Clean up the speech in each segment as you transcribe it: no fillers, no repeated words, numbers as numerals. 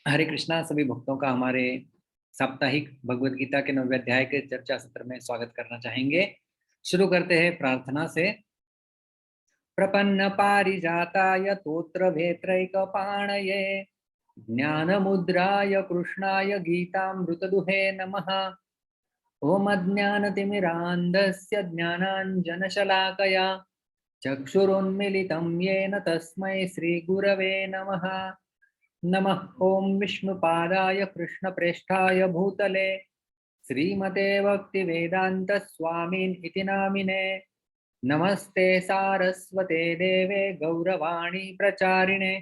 हरे कृष्णा। सभी भक्तों का हमारे साप्ताहिक भगवत गीता के 9वें अध्याय के चर्चा सत्र में स्वागत करना चाहेंगे। शुरू करते हैं प्रार्थना से। प्रपन्न पारिजाताय तोत्र वेत्रैकपाणये ज्ञान मुद्राय कृष्णाय गीतामृतदुहे नमः। ओम अज्ञानतिमिरान्धस्य ज्ञानाञ्जनशलाकया चक्षुरुन्मीलितं येन तस्मै श्रीगुरवे नमः। नमः ओम विष्णुपादाय कृष्णप्रेष्ठाय भूतले श्रीमते भक्तिवेदांत स्वामीन इति नामिने। नमस्ते सारस्वते देवे गौरवाणी प्रचारिणे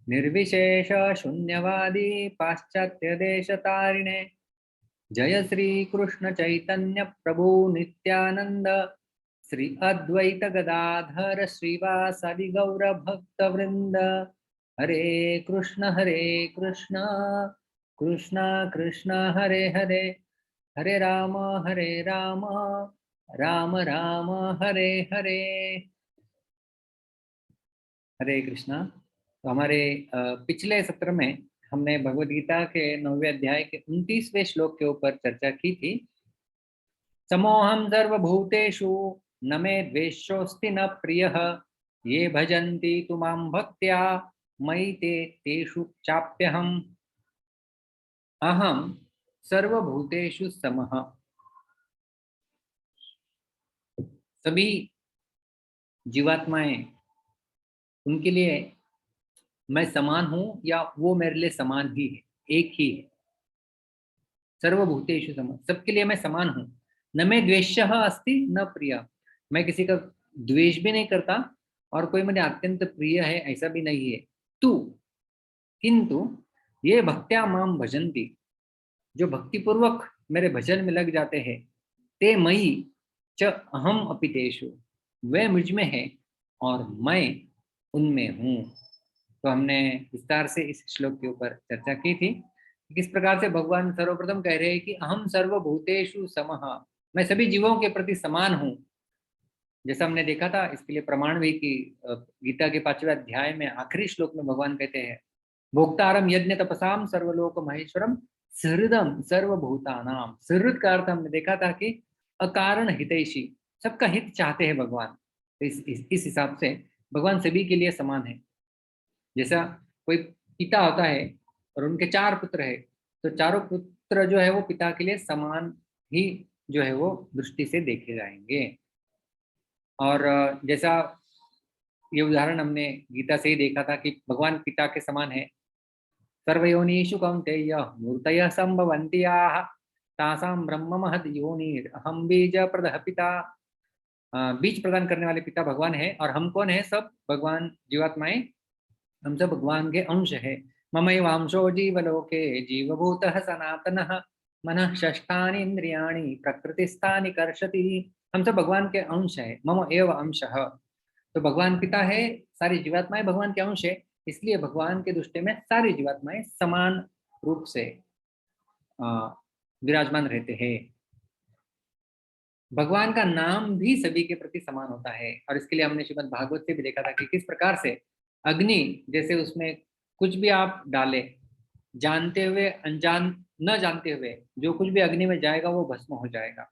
निर्विशेष शून्यवादी पाश्चात्य देशतारिणे। जय श्री कृष्ण चैतन्य प्रभु नित्यानंद श्री अद्वैत गदाधर श्रीवासादि गौर भक्त वृंद। हरे कृष्ण कृष्ण कृष्ण हरे हरे, हरे राम राम राम हरे हरे। हरे कृष्णा। तो हमारे पिछले सत्र में हमने भगवद गीता के 9वें अध्याय के 29वें श्लोक के ऊपर चर्चा की थी। समोहम सर्वभूतेषु न मे द्वेषोऽस्ति न प्रियः ये भजन्ति तु मां भक्त्या मयि ते तेषु चाप्यहम् अहम सर्वभूतेषु समः। सभी जीवात्माएं, उनके लिए मैं समान हूं या वो मेरे लिए समान ही है, एक ही है। सर्वभूतेषु समः, सबके लिए मैं समान हूं। न मैं द्वेषः अस्ति न प्रिय, मैं किसी का द्वेष भी नहीं करता और कोई मुझे अत्यंत प्रिय है ऐसा भी नहीं है। तू किंतु ये भक्त्या माम भजन्ति, जो भक्ति पूर्वक मेरे भजन में लग जाते हैं, ते मयि च अहम अपि तेषु, वे मुझ में है और मैं उनमें हूँ। तो हमने विस्तार से इस श्लोक के ऊपर चर्चा की थी। किस प्रकार से भगवान सर्वप्रथम कह रहे हैं कि अहम सर्वभूतेषु समः, मैं सभी जीवों के प्रति समान हूँ। जैसा हमने देखा था, इसके लिए प्रमाण भी कि गीता के 5वें अध्याय में आखिरी श्लोक में भगवान कहते हैं, भोक्तारम यज्ञ तपसाम सर्वलोक महेश्वरम सहृदम सर्वभूतानाम। सहृद का अर्थ हमने देखा था कि अकारण हितैषी, सबका हित चाहते हैं भगवान। तो इस हिसाब से भगवान सभी के लिए समान है। जैसा कोई पिता होता है और उनके 4 पुत्र है, तो चारों पुत्र जो है वो पिता के लिए समान ही जो है वो दृष्टि से देखे जाएंगे। और जैसा ये उदाहरण हमने गीता से ही देखा था कि भगवान पिता के समान है। सर्वयोनिषु कौन्तेय मूर्तयः सम्भवन्ति याः तासां ब्रह्म महद् योनिरहं बीज प्रदः पिता। बीज प्रदान करने वाले पिता भगवान है और हम कौन है? सब भगवान जीवात्माएं, हम सब भगवान के अंश है। ममैवांशो जीवलोके जीवभूतः सनातनः मनः षष्ठानि इंद्रियाणि प्रकृतिस्थानि कर्षति। हम सब भगवान के अंश है। मम एव अंशः, तो भगवान पिता है, सारी जीवात्माएं भगवान के अंश है, इसलिए भगवान के दृष्टि में सारी जीवात्माएं समान रूप से विराजमान रहते हैं। भगवान का नाम भी सभी के प्रति समान होता है और इसके लिए हमने श्रीमद् भागवत से भी देखा था कि किस प्रकार से अग्नि, जैसे उसमें कुछ भी आप डाले, जानते हुए अनजान न जानते हुए जो कुछ भी अग्नि में जाएगा वो भस्म हो जाएगा।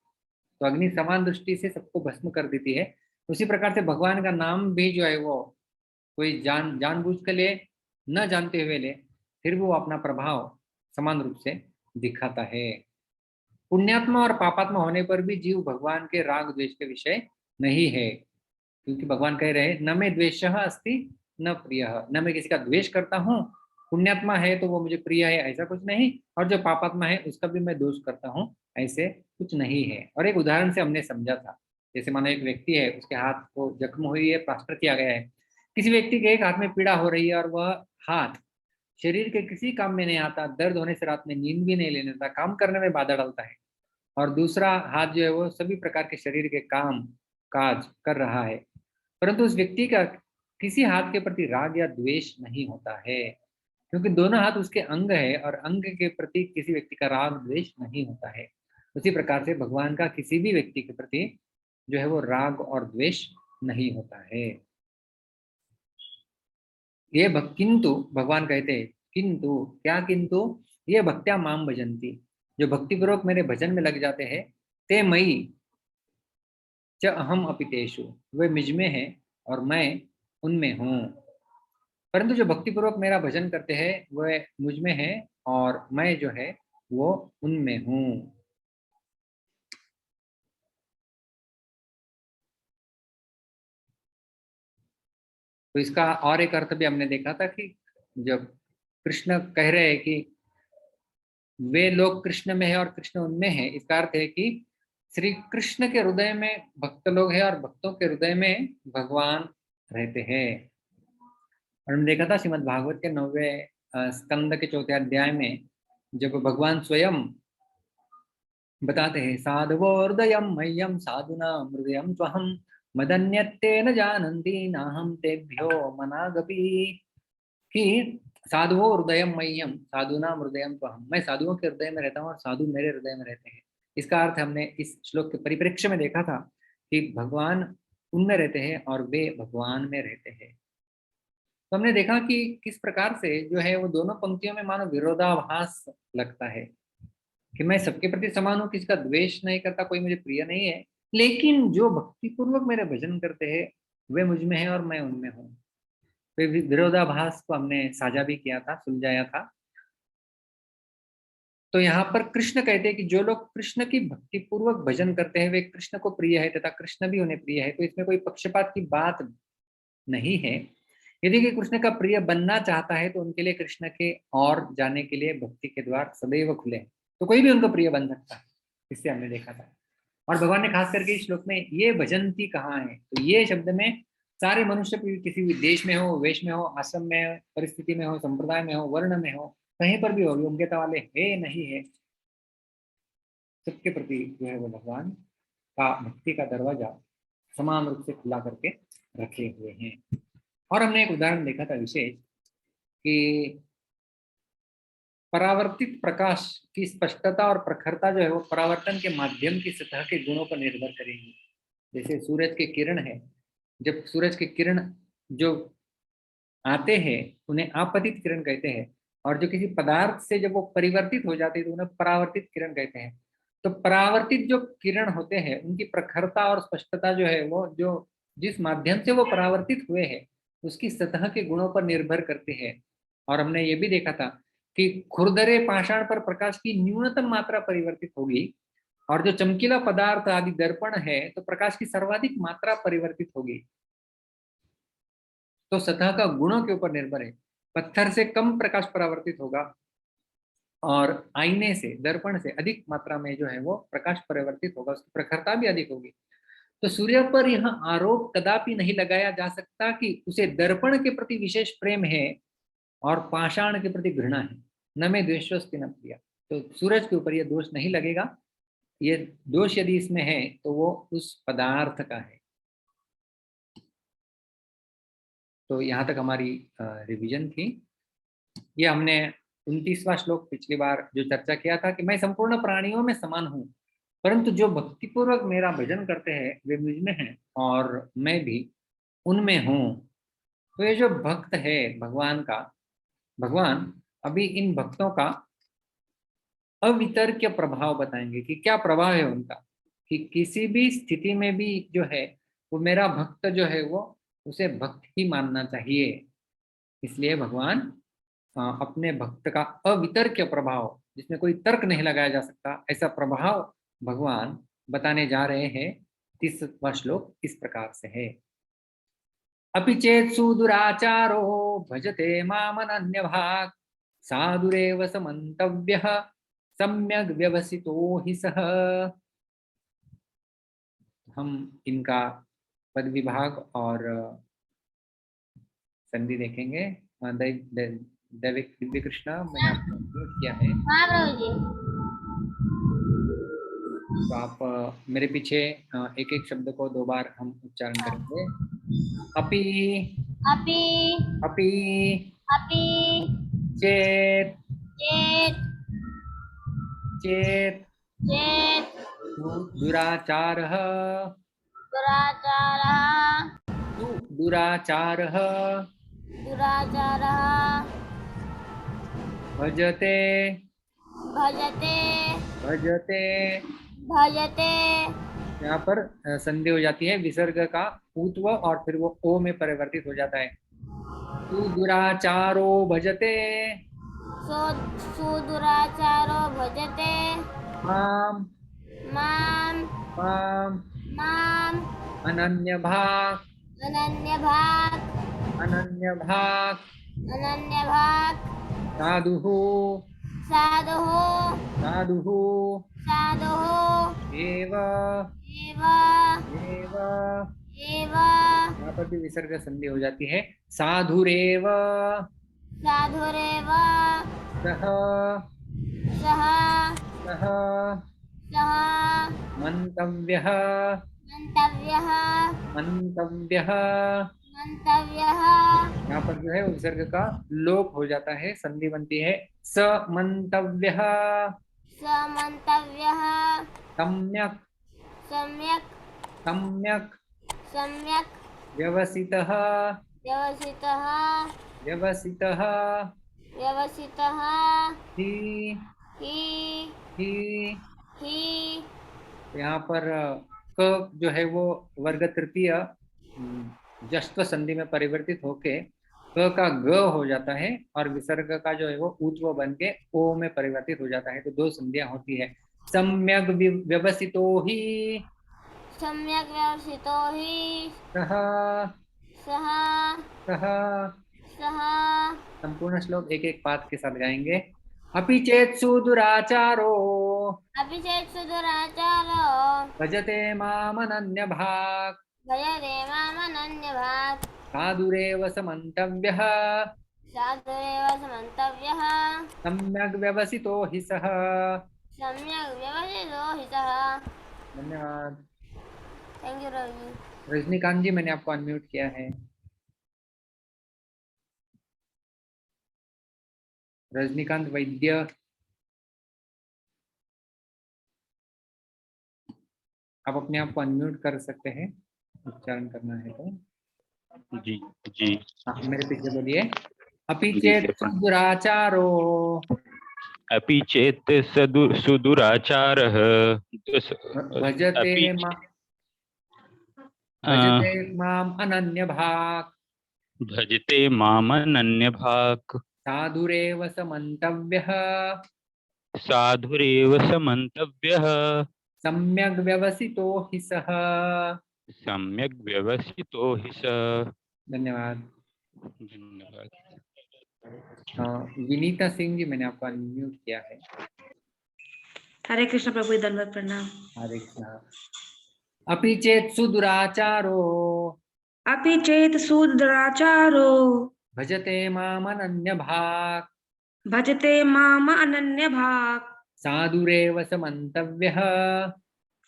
तो अग्नि समान दृष्टि से सबको भस्म कर देती है। उसी प्रकार से भगवान का नाम भी जो है वो कोई जानबूझ के ले, न जानते हुए ले, फिर वो अपना प्रभाव समान रूप से दिखाता है। पुण्यात्मा और पापात्मा होने पर भी जीव भगवान के राग द्वेष के विषय नहीं है, क्योंकि भगवान कह रहे हैं न मैं द्वेषः अस्ति न प्रियः, न मैं किसी का द्वेष करता हूँ। पुण्यात्मा है तो वो मुझे प्रिय है ऐसा कुछ नहीं, और जो पापात्मा है उसका भी मैं दोष करता हूँ ऐसे कुछ नहीं है। और एक उदाहरण से हमने समझा था, जैसे मानो एक व्यक्ति है, उसके हाथ को जख्म हुई है, प्लास्टर किया गया है। किसी व्यक्ति के एक हाथ में पीड़ा हो रही है और वह हाथ शरीर के किसी काम में नहीं आता, दर्द होने से रात में नींद भी नहीं लेने देता, काम करने में बाधा डालता है, और दूसरा हाथ जो है वो सभी प्रकार के शरीर के काम काज कर रहा है, परंतु उस व्यक्ति का किसी हाथ के प्रति राग या द्वेष नहीं होता है, क्योंकि दोनों हाथ उसके अंग है और अंग के प्रति किसी व्यक्ति का राग द्वेष नहीं होता है। उसी प्रकार से भगवान का किसी भी व्यक्ति के प्रति जो है वो राग और द्वेष नहीं होता है। ये किंतु भगवान कहते हैं किंतु क्या किंतु ये भक्त्या माम भजन्ति, जो भक्तिपूर्वक मेरे भजन में लग जाते हैं, ते मयि च अहम अपि तेषु, वे मुझ में हैं और मैं उनमें हूँ। परंतु जो भक्तिपूर्वक मेरा भजन करते हैं वह मुझ में है और मैं जो है वो उनमें हूँ। तो इसका और एक अर्थ भी हमने देखा था कि जब कृष्ण कह रहे हैं कि वे लोग कृष्ण में है और कृष्ण उनमें है, इसका अर्थ है कि श्री कृष्ण के हृदय में भक्त लोग हैं और भक्तों के हृदय में भगवान रहते हैं। और हमने देखा था श्रीमद् भागवत के 9वें स्कंद के 4थे अध्याय में जब भगवान स्वयं बताते हैं साधवोर्दयम मह्यम साधुना हृदयम त्वहम मदन्यत्ते न जानन्ति नाहम तेभ्यो मनागपि, कि साधुओं हृदय मह्यम साधुना हृदय त्वहम, मैं साधुओं के हृदय में रहता हूँ और साधु मेरे हृदय में रहते हैं। इसका अर्थ हमने इस श्लोक के परिप्रेक्ष्य में देखा था कि भगवान उनमें रहते हैं और वे भगवान में रहते हैं। तो हमने देखा कि किस प्रकार से जो है वो दोनों पंक्तियों में मानो विरोधाभास लगता है कि मैं सबके प्रति समान हूँ, किसी का द्वेष नहीं करता, कोई मुझे प्रिय नहीं है, लेकिन जो भक्तिपूर्वक मेरे भजन करते हैं वे मुझ में है और मैं उनमें हूँ। तो विरोधाभास को हमने साझा भी किया था, सुलझाया था। तो यहाँ पर कृष्ण कहते हैं कि जो लोग कृष्ण की भक्तिपूर्वक भजन करते हैं वे कृष्ण को प्रिय है तथा कृष्ण भी उन्हें प्रिय है। तो इसमें कोई पक्षपात की बात नहीं है। यदि कि कृष्ण का प्रिय बनना चाहता है तो उनके लिए कृष्ण के और जाने के लिए भक्ति के द्वार सदैव खुले हैं, तो कोई भी उनको प्रिय बन सकता है। इससे हमने देखा था। और भगवान ने खास करके इस श्लोक में ये भजंती कहा है, तो ये शब्द में सारे मनुष्य किसी भी देश में हो, वेश में हो, आश्रम में, परिस्थिति में हो, संप्रदाय में हो, वर्ण में हो, कहीं पर भी हो, योग्यता वाले है नहीं है, सबके प्रति जो है वो भगवान का भक्ति का दरवाजा समान रूप से खुला करके रखे हुए हैं। और हमने एक उदाहरण देखा था विशेष कि परावर्तित प्रकाश की स्पष्टता और प्रखरता जो है वो परावर्तन के माध्यम की सतह के गुणों पर निर्भर करेगी। जैसे सूरज के किरण है, जब सूरज के किरण जो आते हैं उन्हें आपतित किरण कहते हैं, और जो किसी पदार्थ से जब वो परिवर्तित हो जाते हैं तो उन्हें परावर्तित किरण कहते हैं। तो परावर्तित जो किरण होते हैं उनकी प्रखरता और स्पष्टता जो है वो जो जिस माध्यम से वो परावर्तित हुए हैं उसकी सतह के गुणों पर निर्भर करते हैं। और हमने ये भी देखा था कि खुरदरे पाषाण पर प्रकाश की न्यूनतम मात्रा परिवर्तित होगी और जो चमकीला पदार्थ आदि दर्पण है तो प्रकाश की सर्वाधिक मात्रा परिवर्तित होगी। तो सतह का गुणों के ऊपर निर्भर है। पत्थर से कम प्रकाश परावर्तित होगा और आईने से, दर्पण से अधिक मात्रा में जो है वो प्रकाश परिवर्तित होगा, उसकी प्रखरता भी अधिक होगी। तो सूर्य पर यह आरोप कदापि नहीं लगाया जा सकता कि उसे दर्पण के प्रति विशेष प्रेम है और पाषाण के प्रति घृणा है। न में द्वेषोस्ति न प्रिया। तो सूरज के ऊपर यह दोष नहीं लगेगा। ये दोष यदि इसमें है तो वो उस पदार्थ का है। तो यहाँ तक हमारी रिवीजन थी। ये हमने 29वां श्लोक पिछली बार जो चर्चा किया था कि मैं संपूर्ण प्राणियों में समान हूँ, परंतु जो भक्तिपूर्वक मेरा भजन करते हैं वे मुझ में हैं और मैं भी उनमें हूँ। तो ये जो भक्त है भगवान का, भगवान अभी इन भक्तों का अवितर्क्य प्रभाव बताएंगे कि क्या प्रभाव है उनका, कि किसी भी स्थिति में भी जो है वो मेरा भक्त जो है वो उसे भक्त ही मानना चाहिए। इसलिए भगवान अपने भक्त का अवितर्क्य प्रभाव, जिसमें कोई तर्क नहीं लगाया जा सकता, ऐसा प्रभाव भगवान बताने जा रहे हैं। 30वां श्लोक इस प्रकार से है। अपि चेत् सुदुराचारो भजते मामनन्य भाग साधुरेव समन्तव्यः सम्यग् व्यवसितो हि सः। हम इनका पद विभाग और संधि देखेंगे। दैविक दिव्य कृष्णा मैंने आपको म्यूट किया है, हाँ प्रभु जी। तो आप मेरे पीछे एक एक शब्द को 2 बार हम उच्चारण करेंगे। अपि अपि अपि अपि चेत् चेत् चेत् चेत् दुराचारः दुराचारः दुराचारः दुराचारः भजते भजते भजते। भजते यहाँ पर संधि हो जाती है, विसर्ग का ऊत्व और फिर वो ओ में परिवर्तित हो जाता है। सुदुराचारो भजते सो सुदुराचारो भजते माम माम माम माम अनन्यभाक् अनन्यभाक् अनन्यभाक् अनन्यभाक् साधुः साधुः साधुः साधुः एव एव एव। एव यहाँ पर भी विसर्ग संधि हो जाती है। साधुरेव साधुरेव सह सः सह सः मंतव्यः मंतव्यः मंतव्यः। मंतव्यः यहाँ पर जो है विसर्ग का लोप हो जाता है, संधि बनती है स मंतव्यः। समन्तव्यः सम्यक् सम्यक् सम्यक् सम्यक् व्यवसितः व्यवसितः व्यवसितः। व्यवसितः ही हि ही। हि यहाँ पर क जो है वो वर्ग तृतीय जश्व संधि में परिवर्तित होके क का ग हो जाता है और विसर्ग का जो है वो ऊत्व बन के ओ में परिवर्तित हो जाता है। तो दो संधियां होती है। सम्यक व्यवसितो ही सम्यक् व्यवसितो हि सह सः सह। सः संपूर्ण श्लोक एक एक पाद के साथ गाएंगे। अपि चेत् सुदुराचारो अपि चेत् सुदुराचारो भजते मामनन्यभाक् भजते मामनन्यभाक् साधुरेव समन्तव्यः साधुरेव समन्तव्यः सम्यग् व्यवसितो हि सः। सम्यक् व्यवसितो हि सः। धन्यवाद। Thank you Ravi. रजनीकांत जी, मैंने आपको अनम्यूट किया है। रजनीकांत वैद्य, आप अपने आप को अनम्यूट कर सकते हैं, उच्चारण करना है तो। जी जी। हाँ, मेरे पीछे बोलिए। अपि जी, चेत् कृपा। सुदुराचारो अपि चेत् सुदुराचारः भजते अपि भजते माम् अनन्यभाक् भजते मामनन्यभाक् साधुरेव समन्तव्यः साधुरेव समन्तव्यः सम्यग् व्यवसितो हि सः। सम्यक् व्यवसितो हि सः। धन्यवाद। धन्यवाद। विनीता सिंह जी, मैंने आपको अनम्यूट किया है। हरे कृष्ण प्रभु, दंडवत प्रणाम। हरे कृष्ण। अपि चेत् सुदुराचारो अपि चेत् सुदुराचारो भजते मामनन्यभाक् भजते माम अनन्यभाक् साधुरेव समन्तव्यः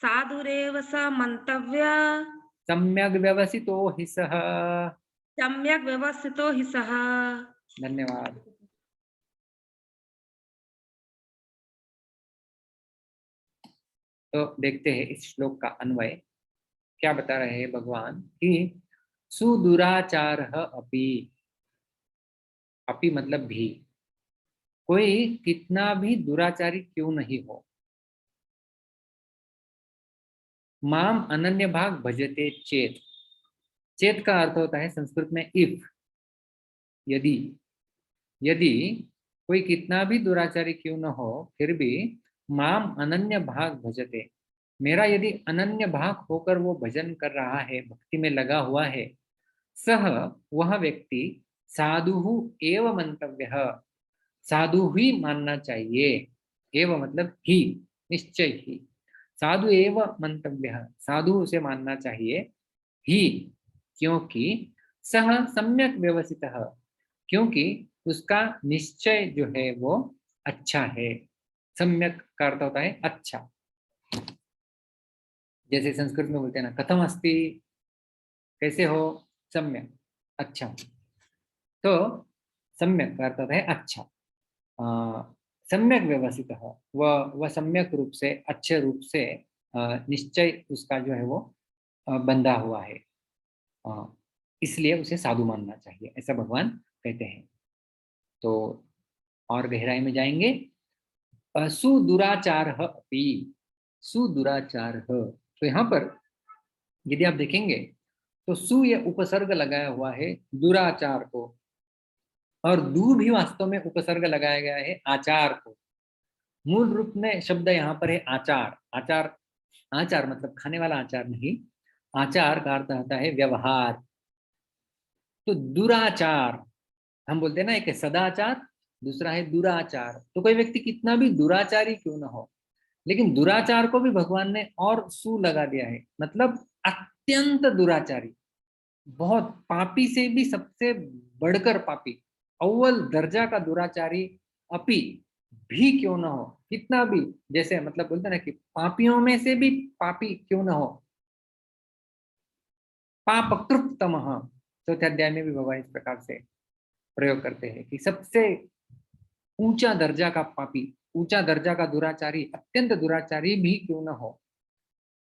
साधुरेव स मंतव्य सम्यग् व्यवसितो हि सः। सम्यक् व्यवस्थितो हि सः। धन्यवाद। तो देखते हैं इस श्लोक का अन्वय क्या बता रहे हैं भगवान कि सुदुराचारः अपि, अपि मतलब भी, कोई कितना भी दुराचारी क्यों नहीं हो, माम अनन्य भाग भजते चेत। चेत का अर्थ होता है संस्कृत में इफ, यदि। यदि कोई कितना भी दुराचारी क्यों न हो फिर भी माम अनन्य भाग भजते, मेरा यदि अनन्य भाग होकर वो भजन कर रहा है, भक्ति में लगा हुआ है, सह वह व्यक्ति साधु एव मंतव्यः, साधु ही मानना चाहिए। एव मतलब ही, निश्चय ही। साधु एव मंतव्यः, साधु उसे मानना चाहिए ही, क्योंकि सह सम्यक व्यवसितः, क्योंकि उसका निश्चय जो है वो अच्छा है। सम्यक का अर्थ होता है अच्छा। जैसे संस्कृत में बोलते हैं ना, कथम अस्ति, कैसे हो, सम्यक, अच्छा। तो सम्यक का अर्थ होता है अच्छा। सम्यक व्यवसित, वह सम्यक रूप से, अच्छे रूप से निश्चय उसका जो है वो बंधा हुआ है, इसलिए उसे साधु मानना चाहिए, ऐसा भगवान कहते हैं। तो और गहराई में जाएंगे। सुदुराचार अपि, सुदुराचार। तो यहाँ पर यदि आप देखेंगे तो सु ये उपसर्ग लगाया हुआ है दुराचार को, और दु भी वास्तव में उपसर्ग लगाया गया है आचार को। मूल रूप में शब्द यहाँ पर है आचार। आचार, आचार मतलब खाने वाला आचार नहीं, आचार का अर्थ होता है व्यवहार। तो दुराचार हम बोलते हैं ना, एक है सदाचार, दूसरा है दुराचार। तो कोई व्यक्ति कितना भी दुराचारी क्यों ना हो, लेकिन दुराचार को भी भगवान ने और सु लगा दिया है, मतलब अत्यंत दुराचारी, बहुत पापी से भी सबसे बढ़कर पापी, अव्वल दर्जा का दुराचारी अपि भी क्यों ना हो, कितना भी, जैसे मतलब बोलते हैं ना कि पापियों में से भी पापी क्यों ना हो। पाप कृतम, चौथे अध्याय में भी भगवान इस प्रकार से प्रयोग करते हैं कि सबसे ऊंचा दर्जा का पापी, ऊंचा दर्जा का दुराचारी, अत्यंत दुराचारी भी क्यों ना हो।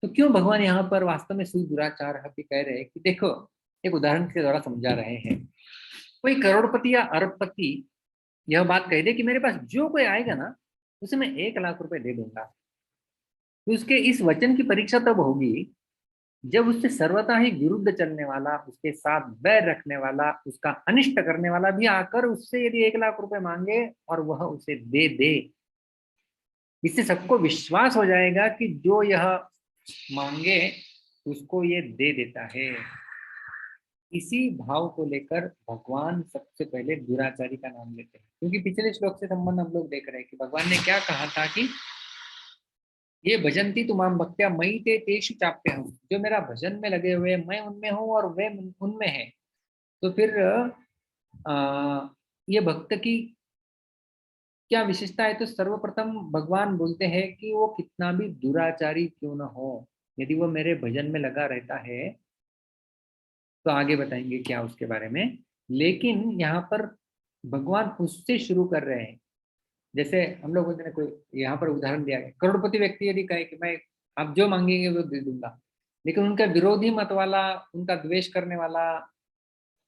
तो क्यों भगवान यहाँ पर वास्तव में सुदुराचार भी कह रहे हैं कि देखो, एक उदाहरण के द्वारा समझा रहे हैं। कोई करोड़पति या अरबपति यह बात कह दे कि मेरे पास जो कोई आएगा ना उसे मैं 1 लाख रुपए दे दूंगा, तो उसके इस वचन की परीक्षा तब होगी जब उससे सर्वथा ही विरुद्ध चलने वाला, उसके साथ बैर रखने वाला, उसका अनिष्ट करने वाला भी आकर उससे यदि 1 लाख रुपए मांगे और वह उसे दे दे। इससे सबको विश्वास हो जाएगा कि जो यह मांगे उसको ये दे देता है। इसी भाव को लेकर भगवान सबसे पहले दुराचारी का नाम लेते हैं, क्योंकि पिछले श्लोक से संबंध हम लोग देख रहे हैं कि भगवान ने क्या कहा था कि ये भजंती तुमाम भक्त्या मयि ते तेषु चाप्य हूँ, जो मेरा भजन में लगे हुए मैं उनमें हूँ और वे उनमें हैं। तो फिर ये भक्त की क्या विशेषता है, तो सर्वप्रथम भगवान बोलते हैं कि वो कितना भी दुराचारी क्यों ना हो, यदि वो मेरे भजन में लगा रहता है, तो आगे बताएंगे क्या उसके बारे में। लेकिन यहाँ पर भगवान उससे शुरू कर रहे हैं। जैसे हम लोग बोलते हैं, कोई यहाँ पर उदाहरण दिया गया, करोड़पति व्यक्ति यदि कहे कि मैं आप जो मांगेंगे वो दे दूंगा, लेकिन उनका विरोधी मत वाला, उनका द्वेष करने वाला,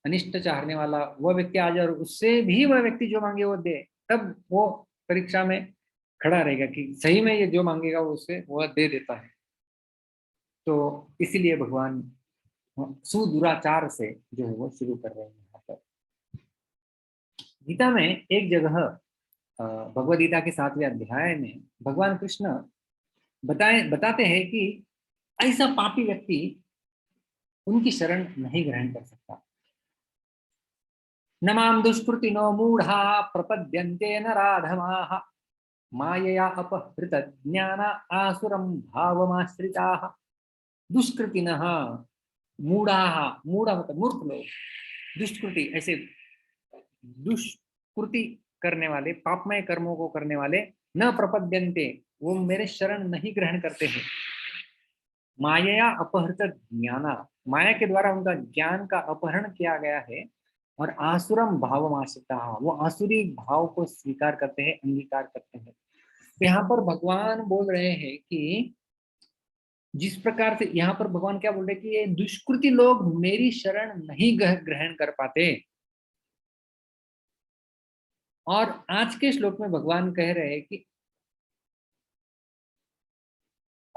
अनिष्ट चाहने वाला वह व्यक्ति आ जाए और उससे भी वह व्यक्ति जो मांगे वो दे, तब वो परीक्षा में खड़ा रहेगा कि सही में ये जो मांगेगा वो उससे वह दे देता है। तो इसीलिए भगवान सुदुराचार से जो है वो शुरू कर रहे हैं। यहाँ पर गीता में एक जगह, भगवद गीता के 7वें अध्याय में भगवान कृष्ण बताते हैं कि ऐसा पापी व्यक्ति उनकी शरण नहीं ग्रहण कर सकता। न मां दुष्कृतिनो मूढ़ा प्रपद्यन्ते नराधमाः मायया अपहृत ज्ञान आसुरं भावमाश्रिताः। दुष्कृतिनः, मूढ़ाः, मूढ़ा मतलब मूर्ख लोग, दुष्कृति ऐसे दुष्कृति करने वाले, पापमय कर्मों को करने वाले, न प्रपद्यन्ते वो मेरे शरण नहीं ग्रहण करते हैं। माया अपहृत ज्ञाना, माया के द्वारा उनका ज्ञान का अपहरण किया गया है, और आसुरम भावमाश्रिता, वो आसुरी भाव को स्वीकार करते हैं, अंगीकार करते हैं। तो यहाँ पर भगवान बोल रहे हैं कि जिस प्रकार से यहाँ पर भगवान क्या बोल रहे हैं कि ये दुष्कृति लोग मेरी शरण नहीं ग्रहण कर पाते। और आज के श्लोक में भगवान कह रहे हैं कि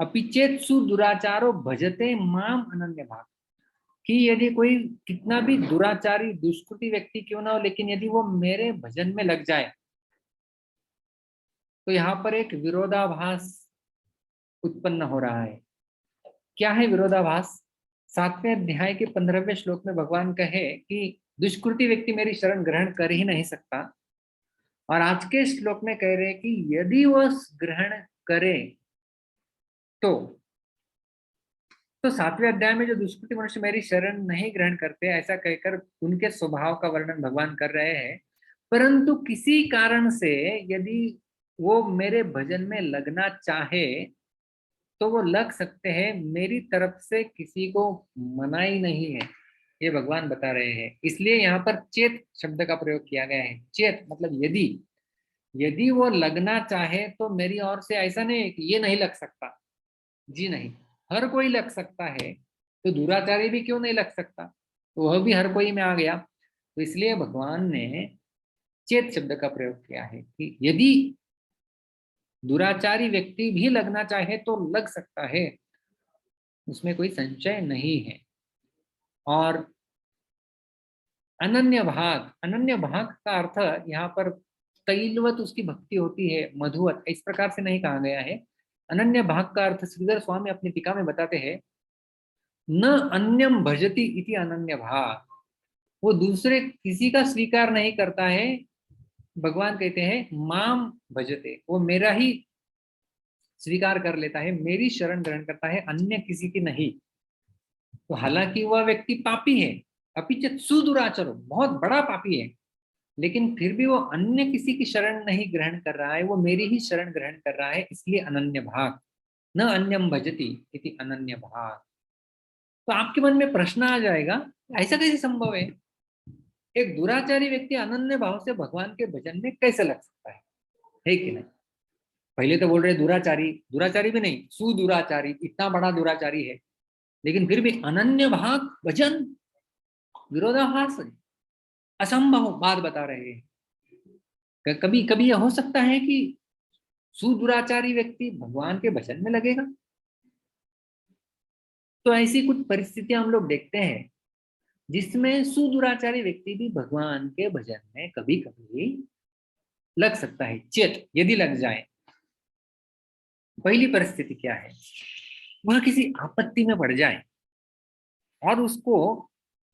अपिचेत सुदुराचारो भजते माम अनन्य भाग, कि यदि कोई कितना भी दुराचारी दुष्कृति व्यक्ति क्यों ना हो, लेकिन यदि वो मेरे भजन में लग जाए, तो यहाँ पर एक विरोधाभास उत्पन्न हो रहा है। क्या है विरोधाभास? 7वें अध्याय के 15वें श्लोक में भगवान कहे कि दुष्कृति व्यक्ति मेरी शरण ग्रहण कर ही नहीं सकता, और आज के श्लोक में कह रहे हैं कि यदि वह ग्रहण करे तो 7वें अध्याय में जो दुष्कृति मनुष्य मेरी शरण नहीं ग्रहण करते, ऐसा कहकर उनके स्वभाव का वर्णन भगवान कर रहे हैं। परंतु किसी कारण से यदि वो मेरे भजन में लगना चाहे तो वो लग सकते हैं, मेरी तरफ से किसी को मनाही नहीं है, ये भगवान बता रहे हैं। इसलिए यहाँ पर चेत शब्द का प्रयोग किया गया है। चेत मतलब यदि वो लगना चाहे तो मेरी ओर से ऐसा नहीं है कि ये नहीं लग सकता, जी नहीं, हर कोई लग सकता है। तो दुराचारी भी क्यों नहीं लग सकता, तो वह भी हर कोई में आ गया। तो इसलिए भगवान ने चेत शब्द का प्रयोग किया है कि यदि दुराचारी व्यक्ति भी लगना चाहे तो लग सकता है, उसमें कोई संशय नहीं है। और अनन्य भाग का अर्थ यहाँ पर तैलवत उसकी भक्ति होती है, मधुवत, इस प्रकार से नहीं कहा गया है। अनन्य भाग का अर्थ श्रीधर स्वामी अपनी टीका में बताते हैं, न अन्यम भजति इति अनन्य भाग, वो दूसरे किसी का स्वीकार नहीं करता है। भगवान कहते हैं माम भजते, वो मेरा ही स्वीकार कर लेता है, मेरी शरण ग्रहण करता है, अन्य किसी की नहीं। तो हालांकि वह व्यक्ति पापी है, अपिच सुदुराचरो, बहुत बड़ा पापी है, लेकिन फिर भी वो अन्य किसी की शरण नहीं ग्रहण कर रहा है, वो मेरी ही शरण ग्रहण कर रहा है, इसलिए अनन्य भाग। न अन्यम भजति इति अनन्य भाग। तो आपके मन में प्रश्न आ जाएगा, ऐसा कैसे संभव है? एक दुराचारी व्यक्ति अनन्य भाव से भगवान के भजन में कैसे लग सकता है कि नहीं? पहले तो बोल रहे दुराचारी, दुराचारी भी नहीं, सुदुराचारी, इतना बड़ा दुराचारी है, लेकिन फिर भी अनन्य भाग भजन, विरोधाभास, असंभव बात बता रहे हैं। कभी कभी यह हो सकता है कि सुदुराचारी व्यक्ति भगवान के भजन में लगेगा? तो ऐसी कुछ परिस्थितियां हम लोग देखते हैं जिसमें सुदुराचारी व्यक्ति भी भगवान के भजन में कभी कभी लग सकता है, चेत यदि लग जाए। पहली परिस्थिति क्या है? वह किसी आपत्ति में पड़ जाए और उसको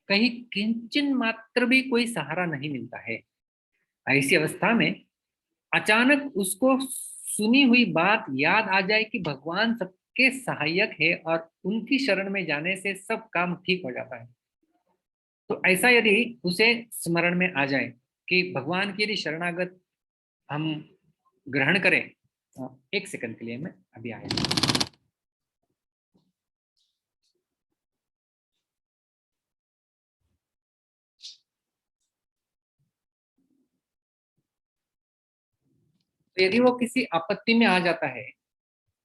कहीं किंचन मात्र भी कोई सहारा नहीं मिलता है। ऐसी अवस्था में अचानक उसको सुनी हुई बात याद आ जाए कि भगवान सबके सहायक है और उनकी शरण में जाने से सब काम ठीक हो जाता है। तो ऐसा यदि उसे स्मरण में आ जाए कि भगवान की यदि शरणागत हम ग्रहण करें, एक सेकंड के लिए मैं अभी आया। तो यदि वो किसी आपत्ति में आ जाता है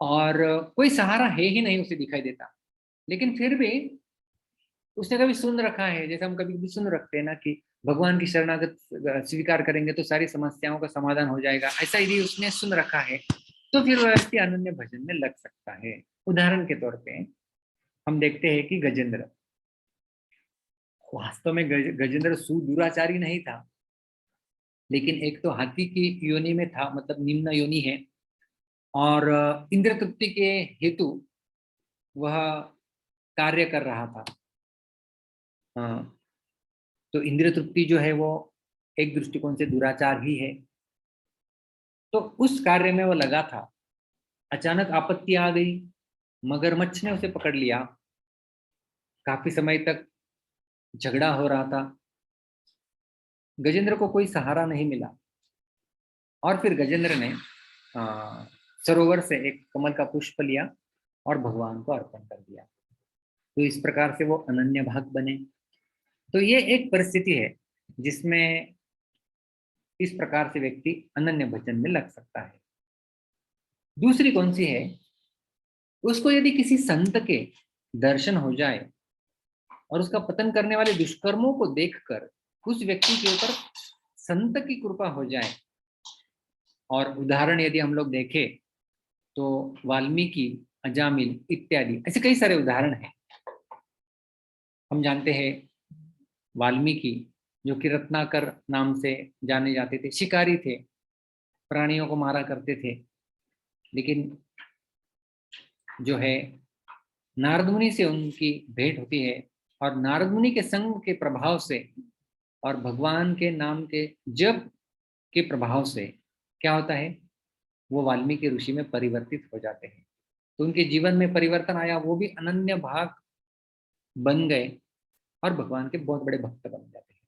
और कोई सहारा है ही नहीं, उसे दिखाई देता, लेकिन फिर भी उसने कभी सुन रखा है, जैसे हम कभी कभी सुन रखते हैं ना कि भगवान की शरणागत स्वीकार करेंगे तो सारी समस्याओं का समाधान हो जाएगा, ऐसा यदि उसने सुन रखा है तो फिर वह व्यक्ति अनन्य भजन में लग सकता है। उदाहरण के तौर पे हम देखते हैं कि गजेंद्र, वास्तव में गजेंद्र सुदुराचारी नहीं था, लेकिन एक तो हाथी की योनि में था, मतलब निम्न योनि है, और इंद्र तृप्ति के हेतु वह कार्य कर रहा था। तो इंद्र तृप्ति जो है वो एक दृष्टिकोण से दुराचार ही है। तो उस कार्य में वो लगा था, अचानक आपत्ति आ गई, मगरमच्छ ने उसे पकड़ लिया, काफी समय तक झगड़ा हो रहा था, गजेंद्र को कोई सहारा नहीं मिला, और फिर गजेंद्र ने सरोवर से एक कमल का पुष्प लिया और भगवान को अर्पण कर दिया। तो इस प्रकार से वो अनन्य भाग बने। तो ये एक परिस्थिति है जिसमें इस प्रकार से व्यक्ति अनन्य भजन में लग सकता है। दूसरी कौन सी है? उसको यदि किसी संत के दर्शन हो जाए और उसका पतन करने वाले दुष्कर्मों को देखकर उस व्यक्ति के ऊपर संत की कृपा हो जाए। और उदाहरण यदि हम लोग देखें तो वाल्मीकि, अजामिल इत्यादि, ऐसे कई सारे उदाहरण हैं। हम जानते हैं वाल्मीकि जो कि रत्नाकर नाम से जाने जाते थे, शिकारी थे, प्राणियों को मारा करते थे, लेकिन जो है नारद मुनि से उनकी भेंट होती है और नारद मुनि के संग के प्रभाव से और भगवान के नाम के जप के प्रभाव से क्या होता है, वो वाल्मीकि ऋषि में परिवर्तित हो जाते हैं। तो उनके जीवन में परिवर्तन आया, वो भी अनन्य भाग बन गए और भगवान के बहुत बड़े भक्त बन जाते हैं।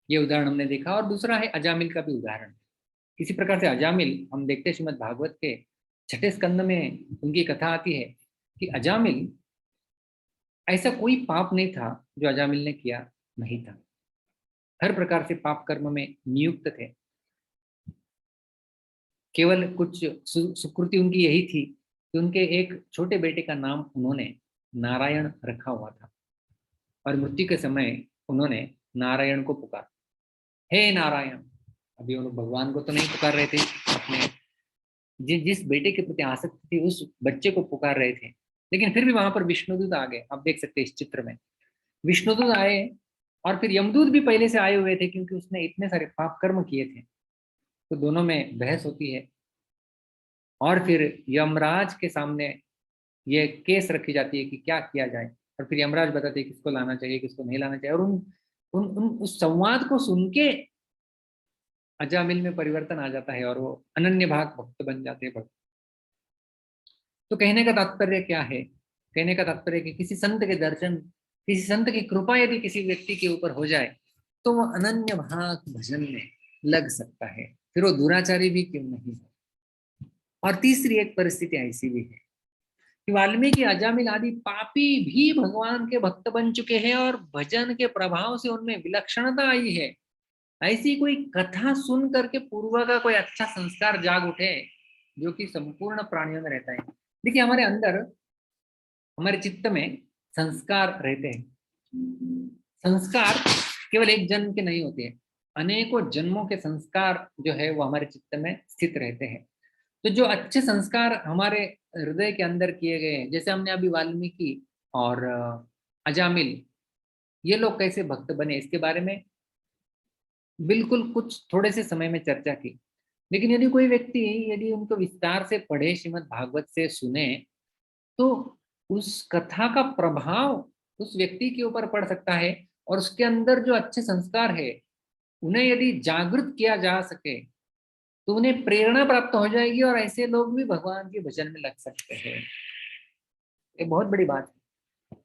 ये उदाहरण हमने देखा। और दूसरा है अजामिल का भी उदाहरण। इसी प्रकार से अजामिल, हम देखते हैं श्रीमद् भागवत के 6ठे स्कंद में उनकी कथा आती है कि अजामिल, ऐसा कोई पाप नहीं था जो अजामिल ने किया नहीं था, हर प्रकार से पाप कर्म में नियुक्त थे। केवल कुछ सुकृति उनकी यही थी कि उनके एक छोटे बेटे का नाम उन्होंने नारायण रखा हुआ था और मृत्यु के समय उन्होंने नारायण को पुकारा, हे नारायण, अभी उन भगवान को तो नहीं पुकार रहे थे, अपने जिस बेटे के प्रति आसक्ति थी उस बच्चे को पुकार रहे थे, लेकिन फिर भी वहां पर विष्णुदूत आ गए। आप देख सकते हैं इस चित्र में विष्णुदूत आए, और फिर यमदूत भी पहले से आए हुए थे क्योंकि उसने इतने सारे पाप कर्म किए थे। तो दोनों में बहस होती है, और फिर यमराज के सामने ये केस रखी जाती है कि क्या किया जाए, और फिर यमराज बताते हैं किसको लाना चाहिए किसको नहीं लाना चाहिए। और उन उन, उन उस संवाद को सुन के अजामिल में परिवर्तन आ जाता है और वो अनन्य भाग भक्त बन जाते हैं भक्त। तो कहने का तात्पर्य क्या है? कहने का तात्पर्य कि किसी संत के दर्शन, किसी संत की कृपा यदि किसी व्यक्ति के ऊपर हो जाए तो वो अनन्य भाग भजन में लग सकता है, फिर वो दुराचारी भी क्यों नहीं हो। और तीसरी एक परिस्थिति ऐसी भी है कि वाल्मीकि, अजामिल आदि पापी भी भगवान के भक्त बन चुके हैं और भजन के प्रभाव से उनमें विलक्षणता आई है। ऐसी कोई कथा सुन करके पूर्व का कोई अच्छा संस्कार जाग उठे जो कि संपूर्ण प्राणियों में रहता है। देखिए हमारे अंदर, हमारे चित्त में संस्कार रहते हैं। संस्कार केवल एक जन्म के नहीं होते हैं, अनेकों जन्मों के संस्कार जो है वो हमारे चित्त में स्थित रहते हैं। तो जो अच्छे संस्कार हमारे हृदय के अंदर किए गए हैं, जैसे हमने अभी वाल्मीकि और अजामिल, ये लोग कैसे भक्त बने इसके बारे में बिल्कुल कुछ थोड़े से समय में चर्चा की। लेकिन यदि कोई व्यक्ति यदि उनको विस्तार से पढ़े, श्रीमद् भागवत से सुने, तो उस कथा का प्रभाव उस व्यक्ति के ऊपर पड़ सकता है, और उसके अंदर जो अच्छे संस्कार है उन्हें यदि जागृत किया जा सके तो उन्हें प्रेरणा प्राप्त हो जाएगी और ऐसे लोग भी भगवान के भजन में लग सकते हैं। ये बहुत बड़ी बात है।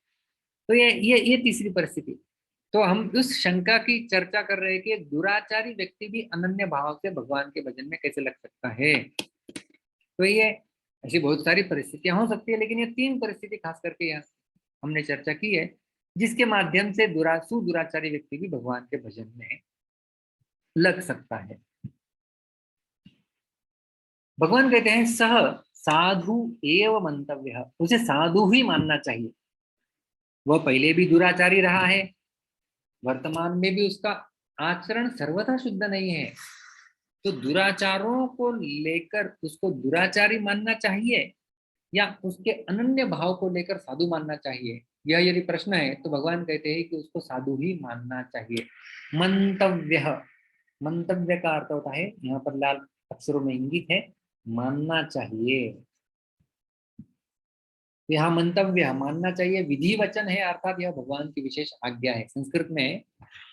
तो ये तीसरी परिस्थिति। तो हम उस शंका की चर्चा कर रहे हैं कि एक दुराचारी व्यक्ति भी अनन्य भाव से भगवान के भजन में कैसे लग सकता है। तो ये ऐसी बहुत सारी परिस्थितियां हो सकती है, लेकिन ये तीन परिस्थिति खास करके यहाँ हमने चर्चा की है जिसके माध्यम से दुराचारी व्यक्ति भी भगवान के भजन में लग सकता है। भगवान कहते हैं सह साधु एव मंतव्य, उसे साधु ही मानना चाहिए। वह पहले भी दुराचारी रहा है, वर्तमान में भी उसका आचरण सर्वथा शुद्ध नहीं है, तो दुराचारों को लेकर उसको दुराचारी मानना चाहिए या उसके अनन्य भाव को लेकर साधु मानना चाहिए, यह यदि प्रश्न है तो भगवान कहते हैं कि उसको साधु ही मानना चाहिए। मंतव्य, मंतव्य का अर्थ होता है, यहाँ पर लाल अक्षरों में इंगित है, मानना चाहिए। यहाँ मंतव्य मानना चाहिए विधि वचन है, अर्थात यह भगवान की विशेष आज्ञा है। संस्कृत में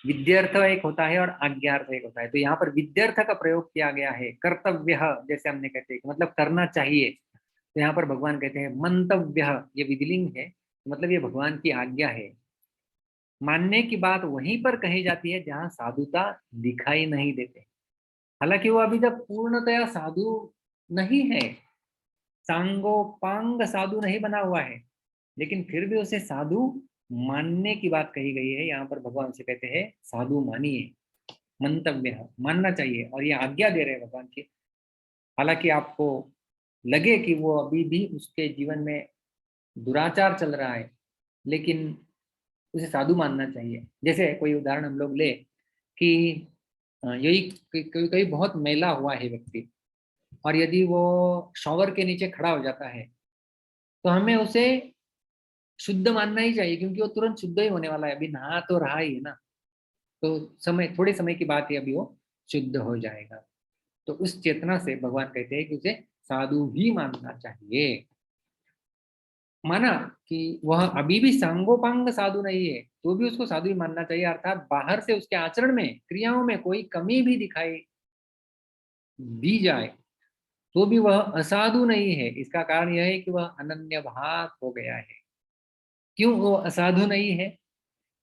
विद्यार्थ एक होता है और आज्ञार्थ एक होता है, तो यहाँ पर विद्यार्थ का प्रयोग किया गया है। कर्तव्य जैसे हमने कहते हैं मतलब करना चाहिए, तो यहाँ पर भगवान कहते हैं मंतव्य, ये विधिलिंग है, मतलब ये भगवान की आज्ञा है। मानने की बात वहीं पर कही जाती है जहाँ साधुता दिखाई नहीं देते। हालांकि वो अभी तक पूर्णतया साधु नहीं है, सांगोपांग साधु नहीं बना हुआ है, लेकिन फिर भी उसे साधु मानने की बात कही गई है। यहाँ पर भगवान से कहते हैं साधु मानिए, मंतव्य मानना चाहिए, और ये आज्ञा दे रहे हैं भगवान की। हालांकि आपको लगे कि वो अभी भी उसके जीवन में दुराचार चल रहा है, लेकिन उसे साधु मानना चाहिए। जैसे कोई उदाहरण हम लोग ले कि यही कोई बहुत मैला हुआ है व्यक्ति, और यदि वो शॉवर के नीचे खड़ा हो जाता है तो हमें उसे शुद्ध मानना ही चाहिए, क्योंकि वो तुरंत शुद्ध ही होने वाला है, अभी नहा तो रहा ही है ना, तो थोड़े समय की बात है, अभी वो शुद्ध हो जाएगा। तो उस चेतना से भगवान कहते हैं कि उसे साधु ही मानना चाहिए। माना कि वह अभी भी सांगोपांग साधु नहीं है तो भी उसको साधु ही मानना चाहिए, अर्थात बाहर से उसके आचरण में, क्रियाओं में कोई कमी भी दिखाई दी जाए तो भी वह असाधु नहीं है। इसका कारण यह है कि वह अनन्य भाग हो गया है। क्यों वो असाधु नहीं है?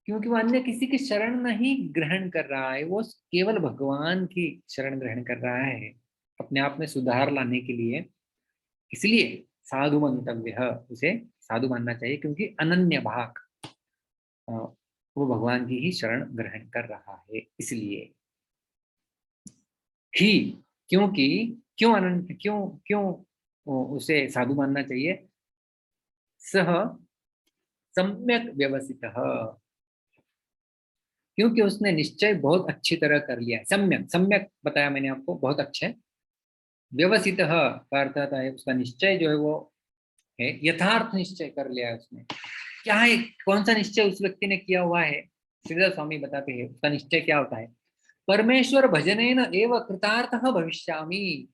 क्योंकि वो अन्य किसी की शरण नहीं ग्रहण कर रहा है, वो केवल भगवान की शरण ग्रहण कर रहा है अपने आप में सुधार लाने के लिए। इसलिए साधु मंतव्य, उसे साधु मानना चाहिए, क्योंकि अनन्य भाग वो भगवान की ही शरण ग्रहण कर रहा है। इसलिए ही, क्योंकि क्यों अनंत, क्यों क्यों उसे साधु मानना चाहिए? सह सम्यक व्यवस्थित, क्योंकि उसने निश्चय बहुत अच्छी तरह कर लिया है। सम्यक, सम्यक बताया मैंने आपको, बहुत अच्छा है। व्यवसितः का अर्थ आता है उसका निश्चय जो है वो है यथार्थ निश्चय कर लिया है उसने। क्या है, कौन सा निश्चय उस व्यक्ति ने किया हुआ है? श्रीधर स्वामी बताते हैं उसका निश्चय क्या होता है। परमेश्वर भजनेन एव कृतार्थः भविष्यामि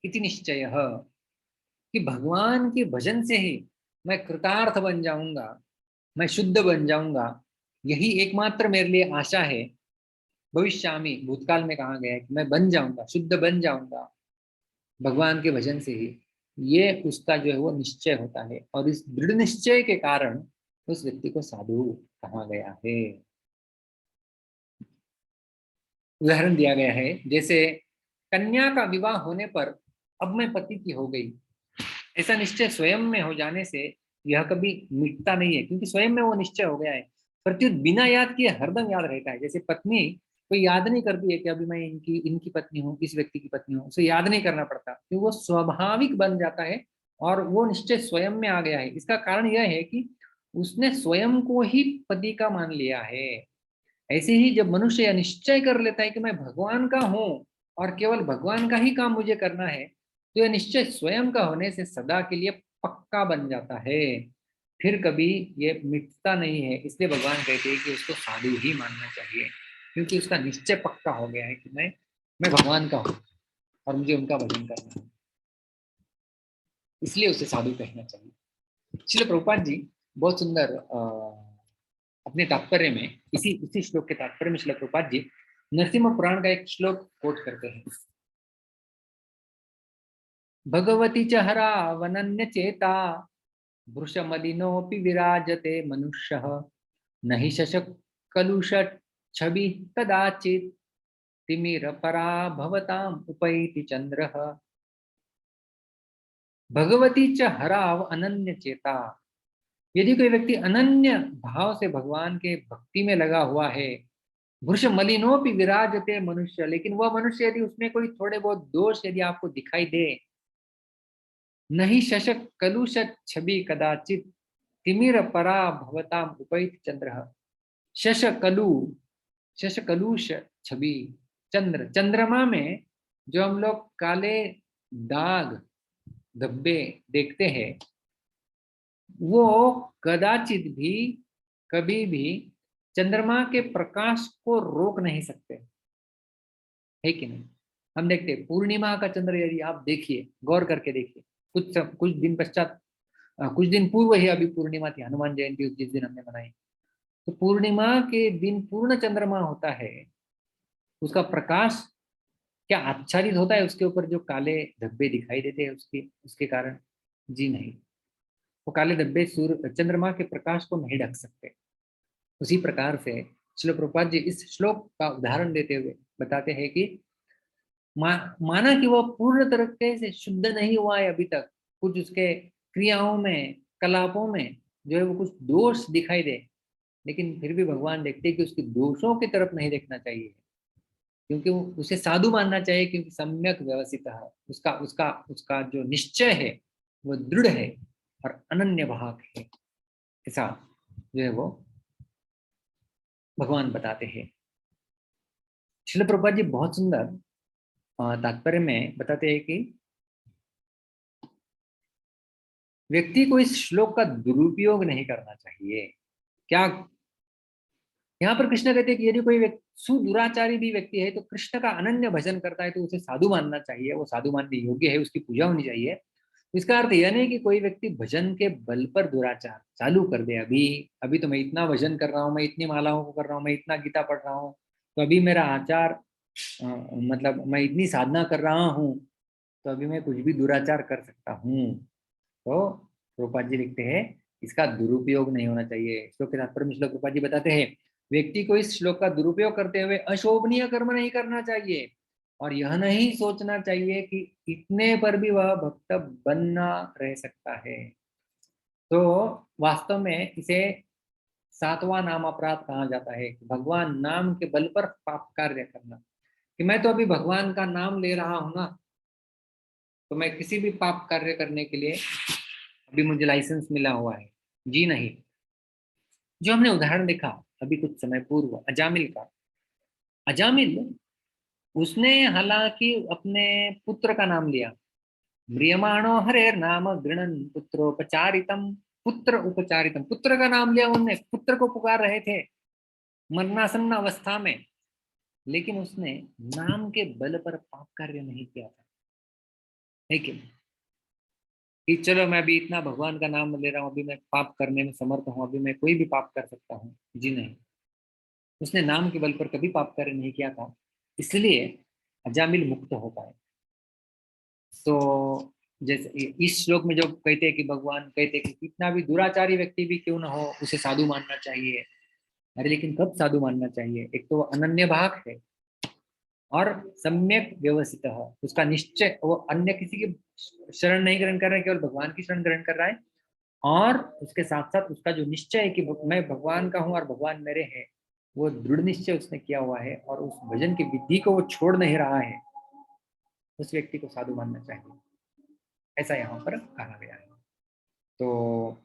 इति निश्चयः, कि भगवान के भजन से ही मैं कृतार्थ बन जाऊंगा, मैं शुद्ध बन जाऊंगा, यही एकमात्र मेरे लिए आशा है। भविष्यामि भूतकाल में कहा गया है कि मैं बन जाऊंगा, शुद्ध बन जाऊंगा भगवान के भजन से ही। ये उसका जो है वो निश्चय होता है, और इस दृढ़ निश्चय के कारण उस व्यक्ति को साधु कहा गया है। उदाहरण दिया गया है, जैसे कन्या का विवाह होने पर अब मैं पति की हो गई, ऐसा निश्चय स्वयं में हो जाने से यह कभी मिटता नहीं है, क्योंकि स्वयं में वो निश्चय हो गया है। प्रत्युत बिना याद किए हरदम याद रहता है। जैसे पत्नी कोई याद नहीं करती है कि अभी मैं इनकी इनकी पत्नी हूँ, इस व्यक्ति की पत्नी हूँ, उसे याद नहीं करना पड़ता, क्योंकि वो स्वाभाविक बन जाता है और वो निश्चय स्वयं में आ गया है। इसका कारण यह है कि उसने स्वयं को ही पति का मान लिया है। ऐसे ही जब मनुष्य यह निश्चय कर लेता है कि मैं भगवान का हूँ और केवल भगवान का ही काम मुझे करना है, तो यह निश्चय स्वयं का होने से सदा के लिए पक्का बन जाता है, फिर कभी ये मिटता नहीं है। इसलिए भगवान कहते हैं कि उसको साधु ही मानना चाहिए, क्योंकि उसका निश्चय पक्का हो गया है कि मैं भगवान का हूँ और मुझे उनका भजन करना है, इसलिए उसे साधु कहना चाहिए। श्रील प्रभुपाद जी बहुत सुंदर अपने तात्पर्य में, इसी श्लोक के तात्पर्य में श्रील प्रभुपाद जी नरसिंह पुराण का एक श्लोक कोट करते हैं। भगवती च हरा वनन्य चेता वृषमलिनोऽपि विराजते मनुष्यः न हि शशक कलुष छवि कदाचित् तिमिरपरा भवताम् उपैति चंद्रः। भगवती च हराव अनन्य चेता, यदि कोई व्यक्ति अनन्य भाव से भगवान के भक्ति में लगा हुआ है, वृष मलिनोपि विराजते मनुष्य, लेकिन वह मनुष्य यदि उसमें कोई थोड़े बहुत दोष यदि आपको दिखाई दे, नहीं शशक कलुष छवि कदाचित तिमिर परा भवताम उपैत चंद्र। शश कलु, शश कलुष छवि, चंद्र, चंद्रमा में जो हम लोग काले दाग धब्बे देखते हैं, वो कदाचित भी कभी भी चंद्रमा के प्रकाश को रोक नहीं सकते, है कि नहीं? हम देखते हैं पूर्णिमा का चंद्र, यदि आप देखिए, गौर करके देखिए, कुछ दिन पश्चात, कुछ दिन पूर्व ही अभी पूर्णिमा थी, हनुमान जयंती जिस दिन हमने मनाई, तो पूर्णिमा के दिन पूर्ण चंद्रमा होता है, उसका प्रकाश क्या आच्छादित होता है उसके ऊपर जो काले धब्बे दिखाई देते हैं उसके उसके कारण? जी नहीं, वो काले धब्बे सूर्य चंद्रमा के प्रकाश को नहीं ढक सकते। उसी प्रकार से श्रील प्रभुपाद जी इस श्लोक का उदाहरण देते हुए बताते हैं कि माना कि वह पूर्ण तरीके से शुद्ध नहीं हुआ है अभी तक, कुछ उसके क्रियाओं में, कलापों में जो है वो कुछ दोष दिखाई दे, लेकिन फिर भी भगवान देखते हैं कि उसके दोषों की तरफ नहीं देखना चाहिए, क्योंकि उसे साधु मानना चाहिए, क्योंकि सम्यक व्यवस्थित है उसका उसका उसका जो निश्चय है वो दृढ़ है और अनन्य भाग है, ऐसा जो है वो भगवान बताते हैं। श्रील प्रभुपाद जी बहुत सुंदर तात्पर्य में बताते हैं कि व्यक्ति को इस श्लोक का दुरुपयोग नहीं करना चाहिए। क्या यहाँ पर कृष्ण कहते हैं कि यदि कोई सुदुराचारी भी व्यक्ति है तो कृष्ण का अनन्य भजन करता है तो उसे साधु मानना चाहिए, वो साधु मानने योग्य है, उसकी पूजा होनी चाहिए। इसका अर्थ यह नहीं कि कोई व्यक्ति भजन के बल पर दुराचार चालू कर दे, अभी अभी तो मैं इतना भजन कर रहा हूँ, मैं इतनी मालाओं को कर रहा हूँ, मैं इतना गीता पढ़ रहा हूँ, तो अभी मेरा आचार मतलब मैं इतनी साधना कर रहा हूँ तो अभी मैं कुछ भी दुराचार कर सकता हूँ। तो प्रभुपाद जी लिखते हैं इसका दुरुपयोग नहीं होना चाहिए। श्लोक के तात्पर्य में श्लोक प्रभुपाद जी बताते हैं व्यक्ति को इस श्लोक का दुरुपयोग करते हुए अशोभनीय कर्म नहीं करना चाहिए, और यह नहीं सोचना चाहिए कि इतने पर भी वह भक्त बनना रह सकता है। तो वास्तव में इसे सातवां नाम अपराध कहा जाता है, भगवान नाम के बल पर पाप कार्य करना, कि मैं तो अभी भगवान का नाम ले रहा हूं ना, तो मैं किसी भी पाप कार्य करने के लिए अभी मुझे लाइसेंस मिला हुआ है। जी नहीं, जो हमने उदाहरण देखा अभी कुछ समय पूर्व अजामिल का। अजामिल, उसने हालांकि अपने पुत्र का नाम लिया, म्रियमाणो हरेर नाम गृणन पुत्रोपचारितम, पुत्र उपचारितम, पुत्र का नाम लिया उन्होंने, पुत्र को पुकार रहे थे मरणासन्न अवस्था में, लेकिन उसने नाम के बल पर पाप कार्य नहीं किया था। लेकिन कि चलो मैं अभी इतना भगवान का नाम ले रहा हूँ, अभी मैं पाप करने में समर्थ हूँ, अभी मैं कोई भी पाप कर सकता हूँ, जी नहीं, उसने नाम के बल पर कभी पाप कार्य नहीं किया था, इसलिए अजामिल मुक्त हो पाए। तो जैसे इस श्लोक में जो कहते हैं कि भगवान कहते हैं कि कितना भी दुराचारी व्यक्ति भी क्यों ना हो उसे साधु मानना चाहिए। अरे लेकिन कब साधु मानना चाहिए? एक तो वो अनन्य भाग है और सम्यक व्यवस्थित है, उसका निश्चय, वो अन्य किसी की शरण नहीं ग्रहण कर रहा है, केवल भगवान की शरण ग्रहण कर रहा है, और उसके साथ साथ उसका जो निश्चय है कि मैं भगवान का हूँ और भगवान मेरे हैं, वो दृढ़ निश्चय उसने किया हुआ है और उस भजन की विधि को वो छोड़ नहीं रहा है, उस व्यक्ति को साधु मानना चाहिए, ऐसा यहाँ पर कहा गया है। तो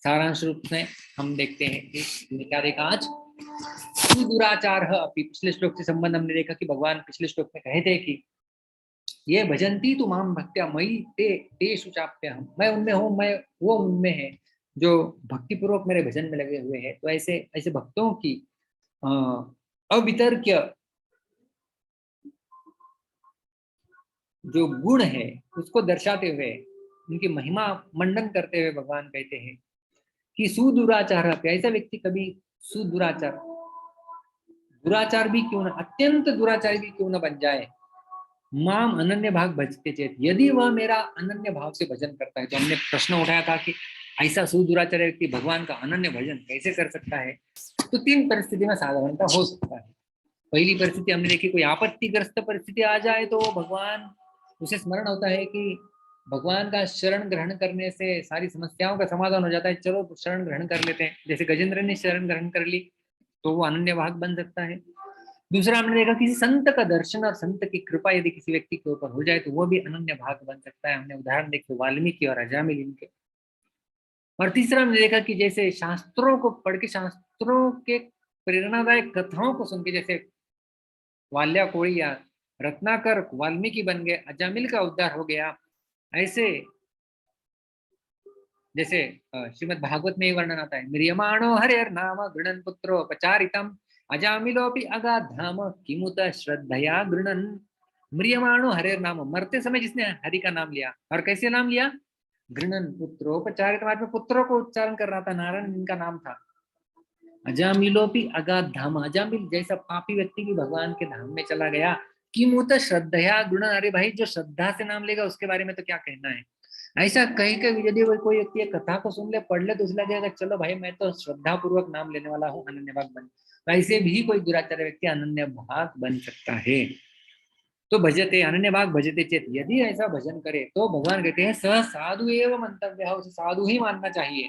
सारांश रूप में हम देखते हैं कि क्या देखा आज, सुदुराचार अपि, पिछले श्लोक से संबंध हमने देखा कि भगवान पिछले श्लोक में कहे थे कि ये भजंती तु माम भक्त्या मयि ते तेषु चाप्यहम्, मैं उनमें हूँ, मैं वो उनमें है जो भक्ति पूर्वक मेरे भजन में लगे हुए हैं। तो ऐसे ऐसे भक्तों की अवितर्क्य जो गुण है उसको दर्शाते हुए, उनकी महिमा मंडन करते हुए भगवान कहते हैं कि सुदुराचार, ऐसा व्यक्ति कभी सुदुराचार, दुराचार भी क्यों ना, अत्यंत दुराचारी भी क्यों ना बन जाए, माम अनन्य भाग भजते चेत, यदि वह मेरा अनन्य भाव से भजन करता है। तो हमने प्रश्न उठाया था कि ऐसा सुदुराचार व्यक्ति भगवान का अनन्य भजन कैसे कर सकता है? तो 3 परिस्थिति में साधारणता हो सकता है। पहली परिस्थिति हमने देखी, कोई आपत्तिग्रस्त परिस्थिति आ जाए तो भगवान, उसे स्मरण होता है कि भगवान का शरण ग्रहण करने से सारी समस्याओं का समाधान हो जाता है, चलो शरण ग्रहण कर लेते हैं। जैसे गजेंद्र ने शरण ग्रहण कर ली तो वो अनन्य भाग बन सकता है। दूसरा हमने देखा किसी संत का दर्शन और संत की कृपा यदि किसी व्यक्ति के ऊपर हो जाए तो वो भी अनन्य भाग बन सकता है। हमने उदाहरण देखे वाल्मीकि और अजामिल इनके। और तीसरा हमने देखा कि जैसे शास्त्रों को पढ़ के, शास्त्रों के प्रेरणादायक कथाओं को सुन के, जैसे वाल्या कोड़ी या रत्नाकर वाल्मीकि बन गए, अजामिल का उद्धार हो गया, ऐसे जैसे श्रीमद् भागवत में वर्णन आता है, म्रियमाणो हरेर नाम गृणन पुत्रोपचारितम अजामिलोपि अगाधाम किमुत श्रद्धया गृणन। म्रियमाणो हरेर नाम, मरते समय जिसने हरि का नाम लिया, और कैसे नाम लिया? गृणन पुत्रोपचारितम, आज में पुत्रों को उच्चारण कर रहा था, नारायण इनका नाम था। अजामिलोपि अगाधाम, अजामिल जैसा पापी व्यक्ति भी भगवान के धाम में चला गया। किमुत श्रद्धया गृणन, अरे भाई जो श्रद्धा से नाम लेगा उसके बारे में तो क्या कहना है। ऐसा कहीं कहीं यदि कोई व्यक्ति कथा को सुन ले, पढ़ ले, तो उसे लगेगा चलो भाई मैं तो श्रद्धा पूर्वक नाम लेने वाला हूँ, अनन्य भाग बन। ऐसे भी कोई दुराचार व्यक्ति अनन्य भाग बन सकता है। तो भजते अनन्य भाग भजते चेत, यदि ऐसा भजन करे तो भगवान कहते हैं स साधु एवं मंतव्य, उसे साधु ही मानना चाहिए।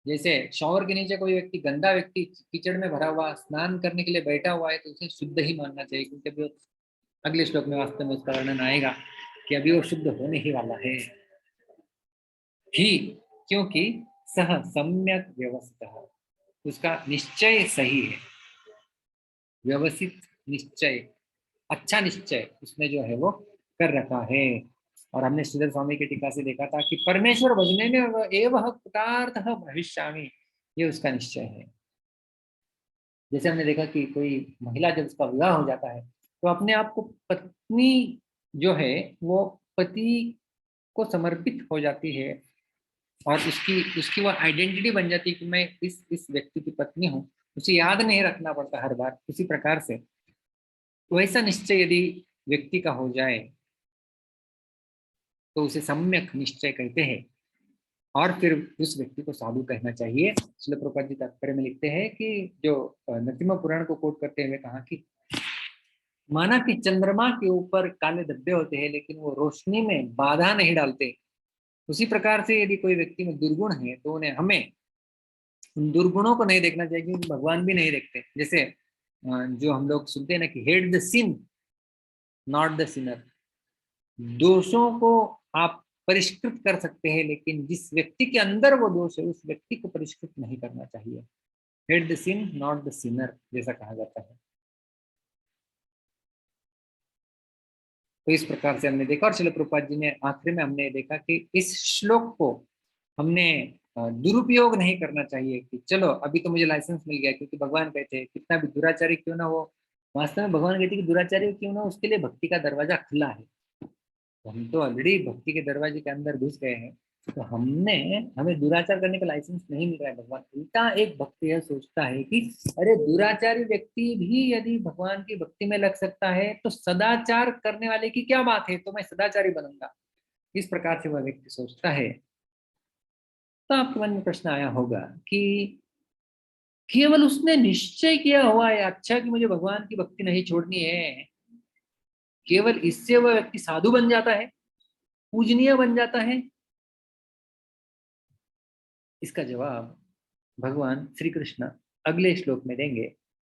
जैसे शॉवर के नीचे कोई व्यक्ति, गंदा व्यक्ति कीचड़ में भरा हुआ स्नान करने के लिए बैठा हुआ है तो उसे शुद्ध ही मानना चाहिए, क्योंकि अभी अगले श्लोक में वास्तव में उसका वर्णन आएगा कि अभी वो शुद्ध होने ही वाला है ही, क्योंकि सह सम्यक व्यवस्थित, उसका निश्चय सही है, व्यवस्थित निश्चय, अच्छा निश्चय उसने जो है वो कर रखा है। और हमने श्रीधर स्वामी की टीका से देखा था कि परमेश्वर भजने में एवं कृतार्थ भविष्यामि, ये उसका निश्चय है। जैसे हमने देखा कि कोई महिला जब उसका विवाह हो जाता है तो अपने आप को पत्नी जो है वो पति को समर्पित हो जाती है, और उसकी वो आइडेंटिटी बन जाती है कि मैं इस व्यक्ति की पत्नी हूँ, उसे याद नहीं रखना पड़ता हर बार। इसी प्रकार से वैसा निश्चय यदि व्यक्ति का हो जाए तो उसे सम्यक निश्चय कहते हैं, और फिर उस व्यक्ति को साधु कहना चाहिए। श्रील प्रभुपाद जी तात्पर्य में लिखते हैं कि जो नरसिम्हा पुराण को कोट करते हुए कहा कि माना कि चंद्रमा के ऊपर काले धब्बे होते हैं लेकिन वो रोशनी में बाधा नहीं डालते, उसी प्रकार से यदि कोई व्यक्ति में दुर्गुण है तो उन्हें हमें उन दुर्गुणों को नहीं देखना चाहिए, क्योंकि भगवान भी नहीं देखते। जैसे जो हम लोग सुनते हैं ना कि hate the sin not the sinner, दोषों को आप परिष्कृत कर सकते हैं लेकिन जिस व्यक्ति के अंदर वो दोष है उस व्यक्ति को परिष्कृत नहीं करना चाहिए। Hate the sin not the sinner, जैसा कहा जाता है। तो इस प्रकार से हमने देखा, और श्रील प्रभुपाद जी ने आखिरी में हमने देखा कि इस श्लोक को हमने दुरुपयोग नहीं करना चाहिए कि चलो अभी तो मुझे लाइसेंस मिल गया, क्योंकि भगवान कहते हैं कितना भी दुराचारी क्यों ना हो, वास्तव में भगवान कहते हैं कि दुराचारी क्यों ना, उसके लिए भक्ति का दरवाजा खुला है। तो हम तो ऑलरेडी भक्ति के दरवाजे के अंदर घुस गए हैं, तो हमें दुराचार करने का लाइसेंस नहीं मिल रहा है। भगवान उल्टा एक भक्त यह सोचता है कि अरे दुराचारी व्यक्ति भी यदि भगवान की भक्ति में लग सकता है तो सदाचार करने वाले की क्या बात है, तो मैं सदाचारी बनूंगा। इस प्रकार से वह व्यक्ति सोचता है। तो आपके मन में प्रश्न आया होगा कि केवल उसने निश्चय किया हुआ है अच्छा कि मुझे भगवान की भक्ति नहीं छोड़नी है, केवल इससे वह व्यक्ति साधु बन जाता है, पूजनीय बन जाता है? इसका जवाब भगवान श्री कृष्ण अगले श्लोक में देंगे,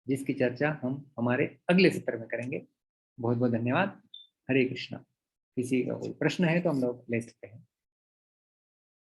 जिसकी चर्चा हम हमारे अगले सत्र में करेंगे। बहुत बहुत धन्यवाद। हरे कृष्णा। किसी का कोई प्रश्न है तो हम लोग ले सकते हैं।